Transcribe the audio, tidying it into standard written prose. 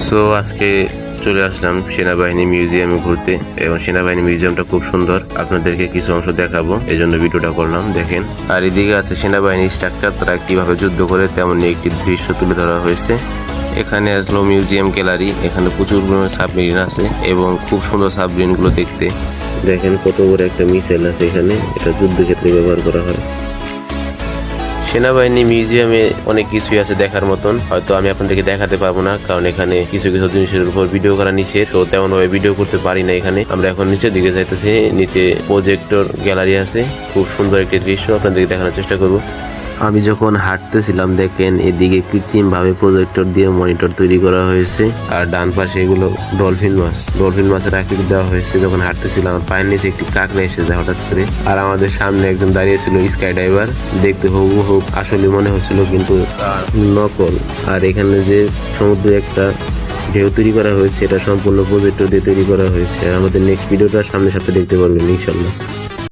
So আজকে চলে আসলাম সেনাবাহিনী মিউজিয়ামে ঘুরতে এবং সেনাবাহিনী মিউজিয়ামটা খুব সুন্দর। আপনাদেরকে কিছু অংশ দেখাবো, এই জন্য ভিডিওটা করলাম, দেখেন। আর এদিকে আছে সেনাবাহিনীর স্ট্রাকচার, তারা কিভাবে যুদ্ধ করে তেমনই একটি দৃশ্য তুলে ধরা হয়েছে। এখানে আসলো মিউজিয়াম গ্যালারি, এখানে প্রচুর সাবমেরিন আছে এবং খুব সুন্দর সাবমেরিন গুলো দেখতে। দেখেন কত বড় একটা মিসাইল আছে এখানে, এটা যুদ্ধক্ষেত্রে ব্যবহার করা হয়। সেনাবাহিনী মিউজিয়ামে অনেক কিছুই আছে দেখার মতন, হয়তো আমি আপনাদেরকে দেখাতে পারবো না, কারণ এখানে কিছু কিছু জিনিসের উপর ভিডিও করা নিষেধ, তো তেমন ভাবে ভিডিও করতে পারি না। এখানে আমরা এখন নিচের দিকে যাইতেছি, নিচে প্রজেক্টর গ্যালারি আছে, খুব সুন্দর একটি দৃশ্য আপনাদেরকে দেখানোর চেষ্টা করব। আমি যখন হাঁটতেছিলাম দেখেন এদিকে কৃত্রিম ভাবে প্রজেক্টর দিয়ে মনিটর তৈরি করা হয়েছে, আর ডান পাশে এগুলো ডলফিন মাছের আকৃতি দেওয়া হয়েছে। যখন হাঁটতেছিলাম আমার পায়ের নিচে একটি কাঁকড়া এসেছে হঠাৎ করে, আর আমাদের সামনে একজন দাঁড়িয়ে ছিল স্কাই ডাইভার, দেখতে হুবহু আসলে মনে হচ্ছিল কিন্তু নকল। আর এখানে যে সমুদ্রে একটা ঢেউ তৈরি করা হয়েছে, এটা সম্পূর্ণ প্রজেক্টর দিয়ে তৈরি করা হয়েছে। আমাদের নেক্সট ভিডিওটা সামনে দেখতে পারবেন ইনশাল্লাহ।